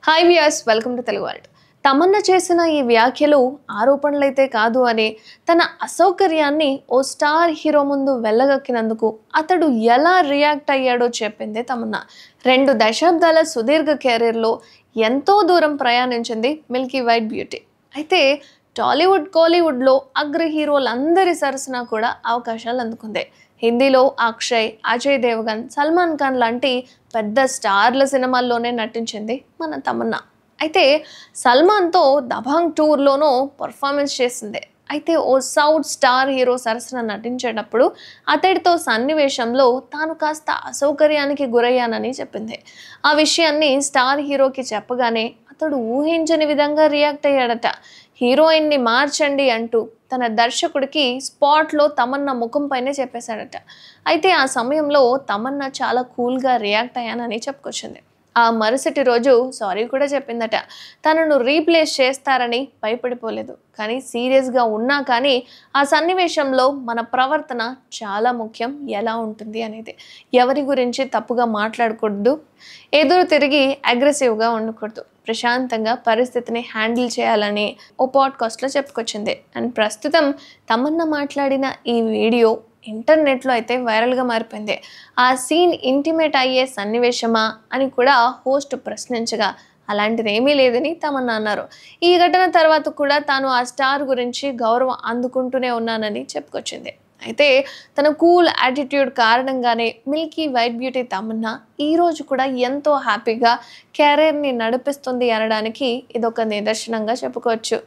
Hi viewers, welcome to Telugu world. Tamannaah చేసిన ఈ వ్యాఖ్యలు ఆరోపణలైతే కాదు అని, తన అసౌకర్యాన్ని ఓ స్టార్ హీరో ముందు వెళ్ళగక్కినందుకు అతడు ఎలా రియాక్ట్ అయ్యాడో చెప్పిందే తమన్నా. 2 దశాబ్దాల సుదీర్ఘ కెరీర్లో ఎంతో దూరం ప్రయాణించింది మిల్కీ వైట్ బ్యూటీ. అయితే టాలీవుడ్, కోలీవుడ్లో అగ్ర హీరోలందరి సరసన కూడా అవకాశాలు అందుకుంది. హిందీలో అక్షయ్, అజయ్ దేవగన్, సల్మాన్ ఖాన్ లాంటి పెద్ద స్టార్ల సినిమాల్లోనే నటించింది మన తమన్నా. అయితే సల్మాన్తో దబాంగ్ టూర్లోనూ పర్ఫార్మెన్స్ చేసింది. అయితే ఓ సౌత్ స్టార్ హీరో సరసన నటించేటప్పుడు అతడితో సన్నివేశంలో తాను కాస్త అసౌకర్యానికి గురయ్యానని చెప్పింది. ఆ విషయాన్ని స్టార్ హీరోకి చెప్పగానే అతడు ఊహించని విధంగా రియాక్ట్ అయ్యాడట. హీరోయిన్ని మార్చండి అంటూ తన దర్శకుడికి స్పాట్లో తమన్నా ముఖం పైనే చెప్పేశాడట. అయితే ఆ సమయంలో తమన్నా చాలా కూల్గా రియాక్ట్ అయ్యానని చెప్పుకొచ్చింది. ఆ మరుసటి రోజు సారీ కూడా చెప్పిందట. తనను రీప్లేస్ చేస్తారని భయపడిపోలేదు, కానీ సీరియస్గా ఉన్నా కానీ ఆ సన్నివేశంలో మన ప్రవర్తన చాలా ముఖ్యం, ఎలా ఉంటుంది అనేది. ఎవరి గురించి తప్పుగా మాట్లాడకూడదు, ఎదురు తిరిగి అగ్రెసివ్గా ఉండకూడదు, ప్రశాంతంగా పరిస్థితిని హ్యాండిల్ చేయాలని ఓ పాడ్కాస్ట్లో చెప్పుకొచ్చింది. అండ్ ప్రస్తుతం తమన్నా మాట్లాడిన ఈ వీడియో ఇంటర్నెట్లో అయితే వైరల్గా మారిపోయింది. ఆ సీన్ ఇంటిమేట్ అయ్యే సన్నివేశమా అని కూడా హోస్ట్ ప్రశ్నించగా అలాంటిది ఏమీ లేదని తమన్నా అన్నారు. ఈ ఘటన తర్వాత కూడా తాను ఆ స్టార్ గురించి గౌరవం అందుకుంటూనే ఉన్నానని చెప్పుకొచ్చింది. అయితే తన కూల్ యాటిట్యూడ్ కారణంగానే మిల్కీ వైట్ బ్యూటీ తమన్నా ఈరోజు కూడా ఎంతో హ్యాపీగా కెరీర్ని నడిపిస్తుంది అనడానికి ఇదొక నిదర్శనంగా చెప్పుకోవచ్చు.